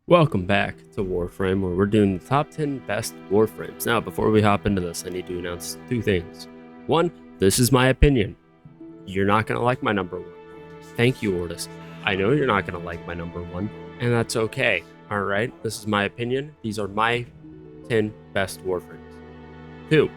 Welcome back to Warframe, where we're doing the top 10 best Warframes. Now, before we hop into this, I need to announce two things. One, this is my opinion. You're not going to like my number one. Thank you, Ortis. I know you're not going to like my number one, and that's okay. All right, this is my opinion. These are my 10 best Warframes. Two,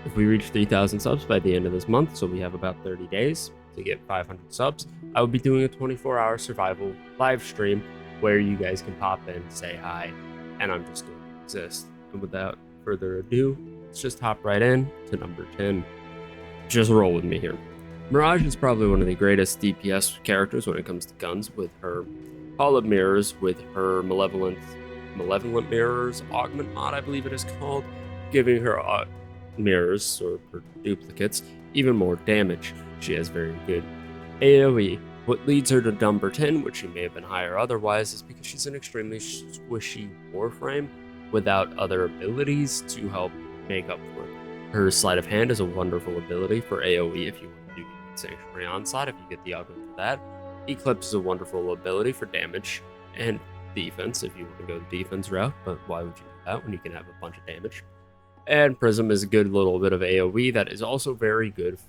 if we reach 3,000 subs by the end of this month, so we have about 30 days to get 500 subs, I will be doing a 24-hour survival live stream where you guys can pop in, say hi, and I'm just going to exist. And without further ado, let's just hop right in to number 10. Just roll with me here. Mirage is probably one of the greatest DPS characters when it comes to guns, with her Hall of Mirrors, with her Malevolent Mirrors Augment mod, I believe it is called, giving her mirrors, or her duplicates, even more damage. She has very good AoE. What leads her to number 10, which she may have been higher otherwise, is because she's an extremely squishy Warframe without other abilities to help make up for it. Her Sleight of Hand is a wonderful ability for AoE if you want to do Sanctuary Onslaught, if you get the augment for that. Eclipse is a wonderful ability for damage and defense if you want to go the defense route, but why would you do that when you can have a bunch of damage? And Prism is a good little bit of AoE that is also very good for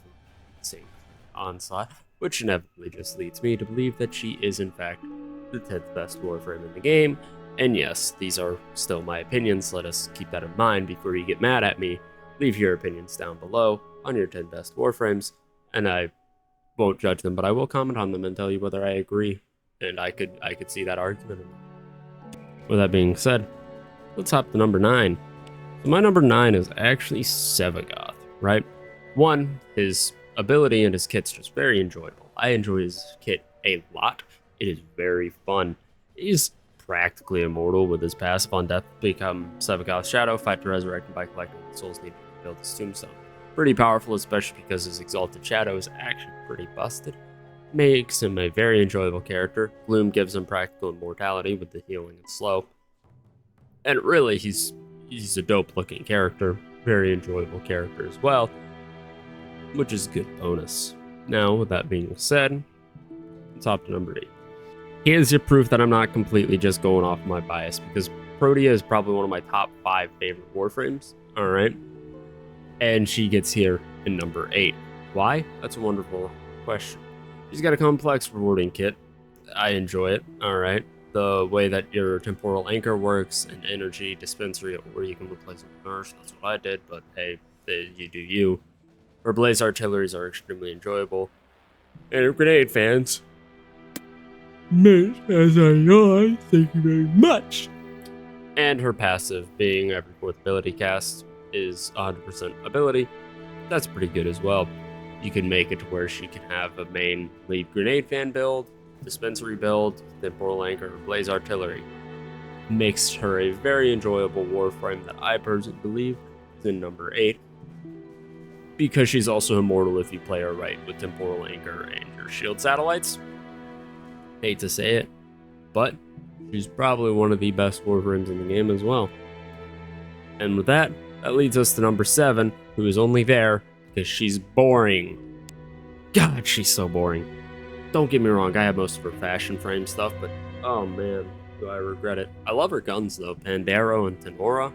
Sanctuary Onslaught, which inevitably just leads me to believe that she is in fact the 10th best Warframe in the game. And yes, these are still my opinions. Let us keep that in mind before you get mad at me. Leave your opinions down below on your 10 best Warframes, and I won't judge them, but I will comment on them and tell you whether I agree. And I could see that argument. With that being said, let's hop to number 9. So my number 9 is actually Sevagoth, right? One, his ability and his kit's just very enjoyable. I enjoy his kit a lot. It is very fun. He's practically immortal with his passive on death, become Sevagoth's Shadow, fight to resurrect him by collecting the souls needed to build his tombstone. Pretty powerful, especially because his Exalted Shadow is actually pretty busted. Makes him a very enjoyable character. Gloom gives him practical immortality with the healing and slow. And really, he's a dope looking character. Very enjoyable character as well, which is a good bonus. Now, with that being said, let's hop to number 8. Here's your proof that I'm not completely just going off my bias, because Protea is probably one of my top 5 favorite Warframes, alright? And she gets here in number 8. Why? That's a wonderful question. She's got a complex, rewarding kit. I enjoy it, alright? The way that your temporal anchor works, and energy dispensary, where you can replace it with nurse, that's what I did, but hey, you do you. Her blaze artilleries are extremely enjoyable. And her grenade fans, Miss, as I know, thank you very much. And her passive, being every 4th ability cast, is 100% ability. That's pretty good as well. You can make it to where she can have a main lead grenade fan build, dispensary build, temporal anchor, blaze artillery. Makes her a very enjoyable Warframe that I personally believe is in number 8. Because she's also immortal if you play her right with temporal anchor and your shield satellites. Hate to say it, but she's probably one of the best Warframes in the game as well. And with that leads us to number 7, who is only there because she's boring. God, she's so boring. Don't get me wrong, I have most of her fashion frame stuff, but oh man, do I regret it. I love her guns though, Pandero and Tenora.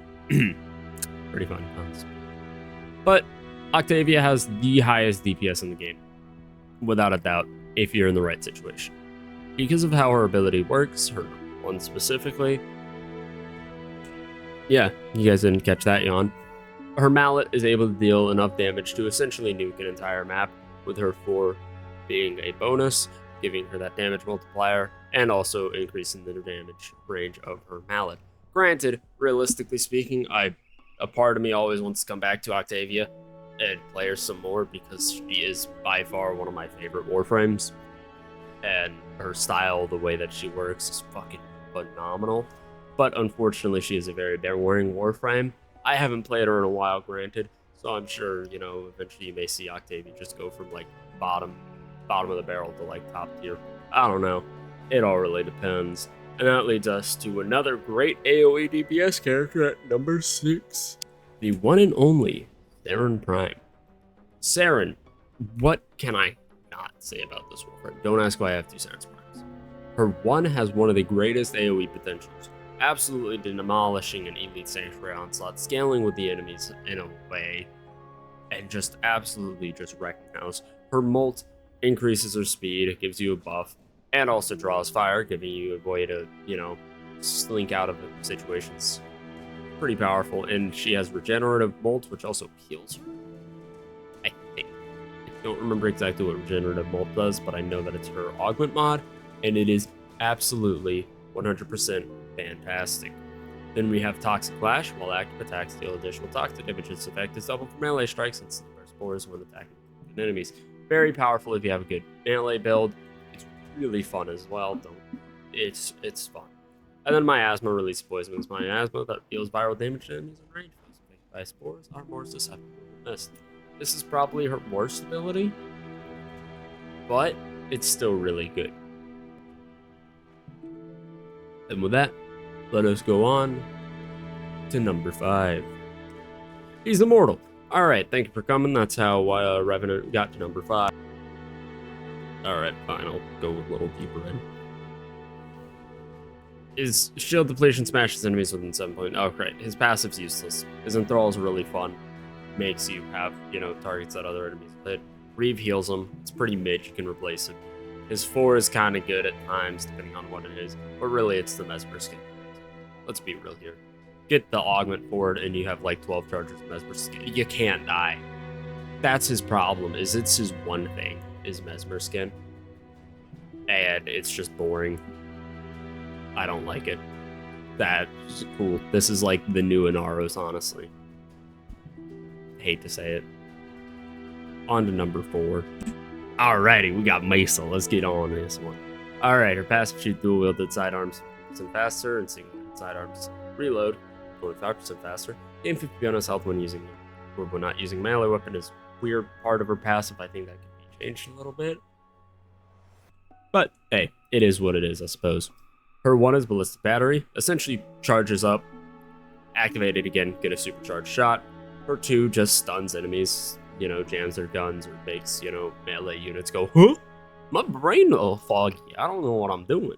Pretty fun guns. But Octavia has the highest DPS in the game, without a doubt, if you're in the right situation. Because of how her ability works, her one specifically. Yeah, you guys didn't catch that yawn. Her mallet is able to deal enough damage to essentially nuke an entire map, with her 4 being a bonus, giving her that damage multiplier, and also increasing the damage range of her mallet. Granted, realistically speaking, a part of me always wants to come back to Octavia and play her some more, because she is by far one of my favorite Warframes. And her style, the way that she works, is fucking phenomenal. But unfortunately, she is a very boring Warframe. I haven't played her in a while, granted, so I'm sure, eventually you may see Octavia just go from, like, bottom of the barrel to, like, top tier. I don't know. It all really depends. And that leads us to another great AoE DPS character at number 6. The one and only Saren Prime. Saren, what can I not say about this Warframe? Don't ask why I have 2 Saren Primes. Her 1 has one of the greatest AoE potentials, absolutely demolishing an elite sanctuary onslaught, scaling with the enemies in a way, and just absolutely just wrecking house. Her molt increases her speed, it gives you a buff, and also draws fire, giving you a way to, slink out of situations. Pretty powerful, and she has regenerative molt, which also heals her. I think. I don't remember exactly what regenerative molt does, but I know that it's her augment mod, and it is absolutely 100% fantastic. Then we have Toxic Clash. While active, attacks deal additional toxic damage. Its effect is double for melee strikes and sleeper spores when attacking enemies. Very powerful if you have a good melee build. It's really fun as well. It's fun. And then Miasma releases poison against Miasma that deals viral damage to enemies in range. Those affected by spores are more susceptible to this. This is probably her worst ability, but it's still really good. And with that, let us go on to number 5. He's immortal. Alright, thank you for coming. That's how Revenant got to number 5. Alright, fine, I'll go a little deeper in. His shield depletion smashes enemies within 7 points. Oh, great. His passive's useless. His enthrall is really fun. Makes you have, targets that other enemies hit. Reeve heals him. It's pretty mid. You can replace it. His 4 is kind of good at times, depending on what it is. But really, it's the Mesmer skin. Let's be real here. Get the augment forward, and you have like 12 charges of Mesmer skin. You can't die. That's his problem. It's his one thing, is Mesmer skin. And it's just boring. I don't like it. That's cool. This is like the new Inaros, honestly. Hate to say it. On to number 4. Alrighty, we got Mesa. Let's get on this one. Alright, her passive shoot dual-wielded sidearms 50% faster, and single-wielded sidearms reload 25% faster. Gain 50 bonus health when using it. Or when not using melee weapon is a weird part of her passive. I think that can be changed a little bit. But hey, it is what it is, I suppose. Her 1 is Ballistic Battery, essentially charges up, activate it again, get a supercharged shot. Her 2 just stuns enemies, jams their guns, or makes, melee units go, huh? My brain all foggy, I don't know what I'm doing.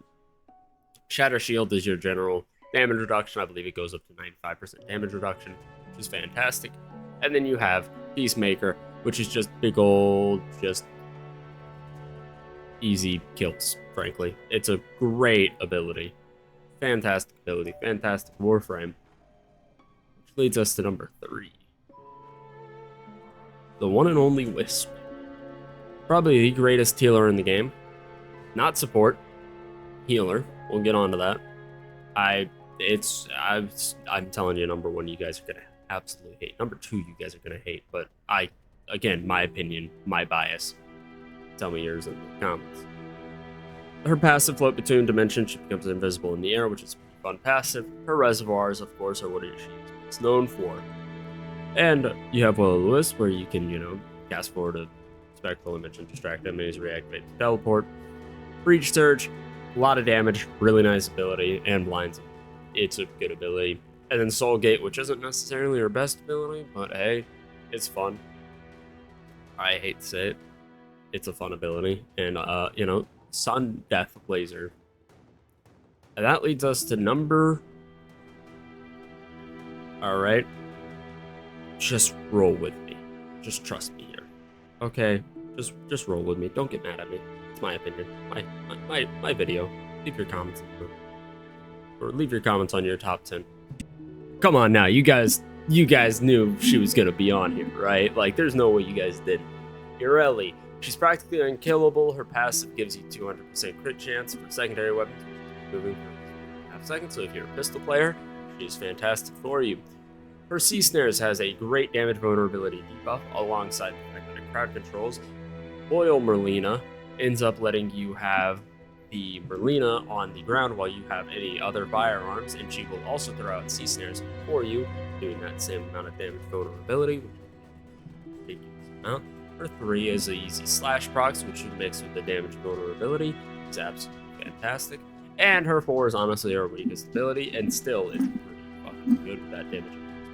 Shatter Shield is your general damage reduction. I believe it goes up to 95% damage reduction, which is fantastic. And then you have Peacemaker, which is just big old, just easy kills, frankly. It's a great ability. Fantastic ability. Fantastic Warframe. Which leads us to number 3. The one and only Wisp. Probably the greatest healer in the game. Not support. Healer. We'll get on to that. I'm telling you, number 1 you guys are gonna absolutely hate. Number 2 you guys are gonna hate. But again, my opinion, my bias. Tell me yours in the comments. Her passive float between dimensions. She becomes invisible in the air, which is a fun passive. Her reservoirs, of course, are what she's known for. And you have Will of the Wisp, where you can, cast forward a spectral image and distract enemies, reactivate the teleport. Breach Surge, a lot of damage, really nice ability, and blinds. It's a good ability. And then Soul Gate, which isn't necessarily her best ability, but hey, it's fun. I hate to say it. It's a fun ability. And, Sun Death Blazer. And that leads us to number... Alright. Just roll with me. Just trust me here. Okay? Just roll with me. Don't get mad at me. It's my opinion. My video. Leave your comments in the or leave your comments on your top 10. Come on now, you guys knew she was gonna be on here, right? Like, there's no way you guys didn't. Ireli. She's practically unkillable. Her passive gives you 200% crit chance for secondary weapons, moving for half second. So if you're a pistol player, she's fantastic for you. Her Sea Snares has a great damage vulnerability debuff alongside the fact that it crowd controls. Oil Merlina ends up letting you have the Merlina on the ground while you have any other firearms, and she will also throw out Sea Snares for you, doing that same amount of damage vulnerability, which is a ridiculous amount. Her 3 is a easy slash procs, which you mix with the damage vulnerability. It's absolutely fantastic. And her 4 is honestly her weakest ability, and still it's pretty fucking good with that damage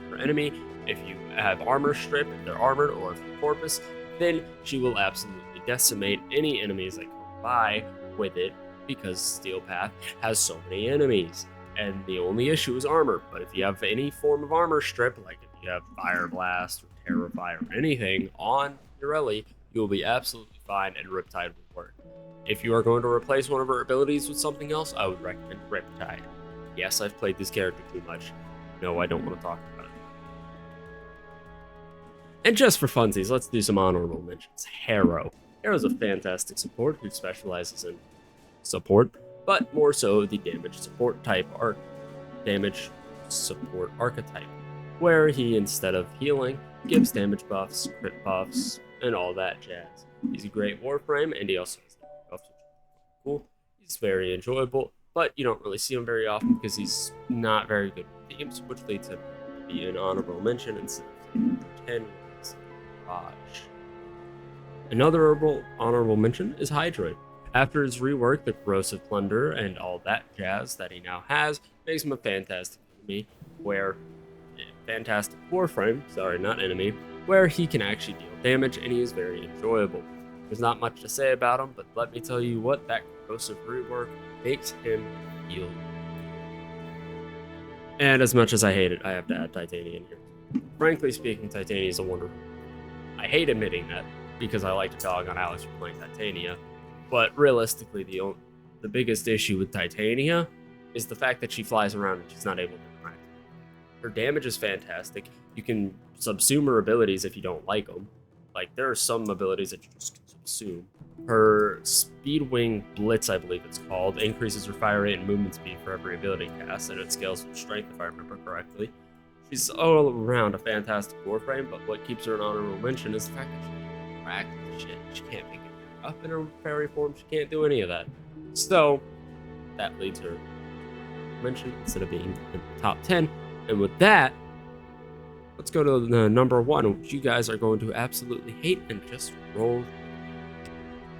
for enemy. If you have armor strip, if they're armored, or if you're porpoise, then she will absolutely decimate any enemies that come by with it. because Steel Path has so many enemies, and the only issue is armor. But if you have any form of armor strip, like if you have Fire Blast or Terrify or anything on your Ellie, you will be absolutely fine, and Riptide will work. If you are going to replace one of her abilities with something else, I would recommend Riptide. Yes, I've played this character too much. No, I don't want to talk about it. And just for funsies, let's do some honorable mentions. Harrow. Harrow's a fantastic support who specializes in support, but more so the damage support archetype, where he, instead of healing, gives damage buffs, crit buffs, and all that jazz. He's a great Warframe, and he also has buffs, which is cool. He's very enjoyable, but you don't really see him very often because he's not very good with themes, which leads him to be an honorable mention instead of number 10. Raj. Another honorable mention is Hydroid. After his rework, the Corrosive Plunder and all that jazz that he now has makes him a fantastic enemy, fantastic Warframe, where he can actually deal damage and he is very enjoyable. There's not much to say about him, but let me tell you what, that Corrosive rework makes him feel. And as much as I hate it, I have to add Titania in here. Frankly speaking, Titania is a wonderful. I hate admitting that because I like to dog on Alex for playing Titania, but realistically, the biggest issue with Titania is the fact that she flies around and she's not able to interact. Her damage is fantastic. You can subsume her abilities if you don't like them. Like, there are some abilities that you just can subsume. Her Speedwing Blitz, I believe it's called, increases her fire rate and movement speed for every ability cast, and it scales with strength if I remember correctly. She's all around a fantastic Warframe, but what keeps her an honorable mention is the fact that she can't interact with shit. She can't pick it up in her fairy form. She can't do any of that. So that leads her mention instead of being in the top 10. And with that, let's go to the number 1, which you guys are going to absolutely hate and just roll.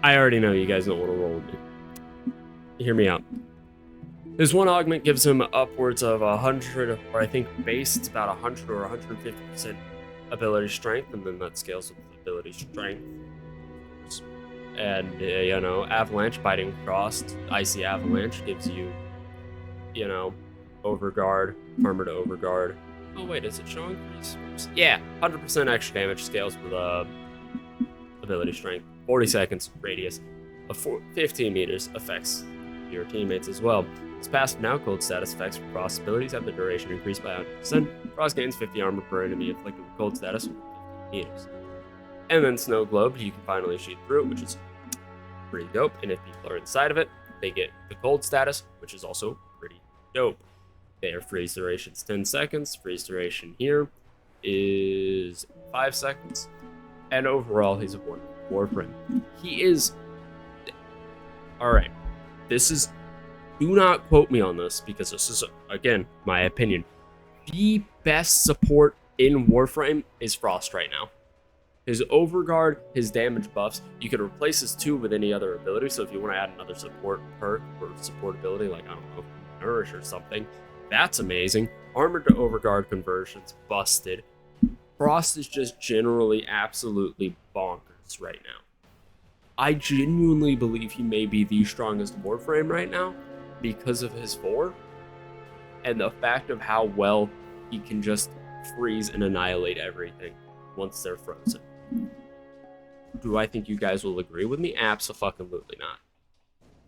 I already know you guys don't want to roll with me. Hear me out. His one augment gives him upwards of 100, or I think base, it's about 100 or 150% ability strength, and then that scales with ability strength. And, Avalanche, Biting Frost, Icy Avalanche gives you, Overguard, Armor to Overguard. Oh, wait, is it showing? Yeah, 100% extra damage scales with ability strength. 40 seconds radius of 15 meters affects your teammates as well. His passive now cold status effects for Frost abilities have the duration increased by 100%. Frost gains 50 armor per enemy afflicted with cold status for 15 meters. And then Snow Globe, you can finally shoot through it, which is pretty dope. And if people are inside of it, they get the cold status, which is also pretty dope. Their freeze duration is 10 seconds. Freeze duration here is 5 seconds. And overall, he's a wonderful Warframe. He is... Alright, this is... Do not quote me on this, because this is, again, my opinion. The best support in Warframe is Frost right now. His Overguard, his damage buffs, you could replace his 2 with any other ability, so if you want to add another support perk or support ability, like, I don't know, Nourish or something, that's amazing. Armor to Overguard conversions, busted. Frost is just generally absolutely bonkers right now. I genuinely believe he may be the strongest Warframe right now because of his 4 and the fact of how well he can just freeze and annihilate everything once they're frozen. Do I think you guys will agree with me? Abso-fucking-lutely not.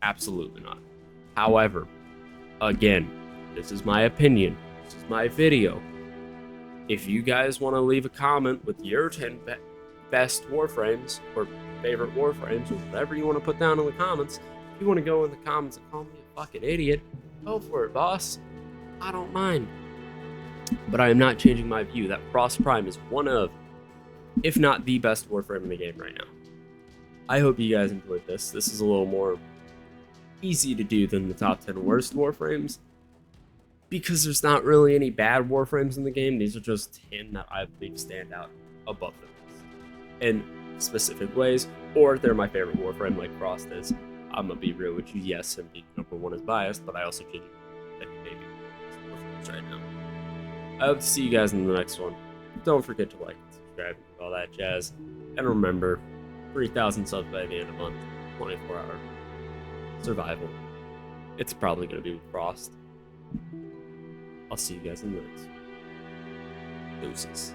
Absolutely not. However, again, this is my opinion. This is my video. If you guys want to leave a comment with your 10 best Warframes or favorite Warframes or whatever you want to put down in the comments, if you want to go in the comments and call me a fucking idiot, go for it, boss. I don't mind. But I am not changing my view that Frost Prime is one of, if not the best Warframe in the game right now. I hope you guys enjoyed this. This is a little more easy to do than the top 10 worst Warframes, because there's not really any bad Warframes in the game. These are just 10 that I believe stand out above the rest in specific ways, or they're my favorite Warframe like Frost is. I'm gonna be real with you. Yes, him being number 1 is biased, but I also genuinely think he may be Warframes right now. I hope to see you guys in the next one. Don't forget to like and subscribe and all that jazz. And remember, 3,000 subs by the end of the month, 24-hour survival. It's probably going to be with Frost. I'll see you guys in the next. Deuces.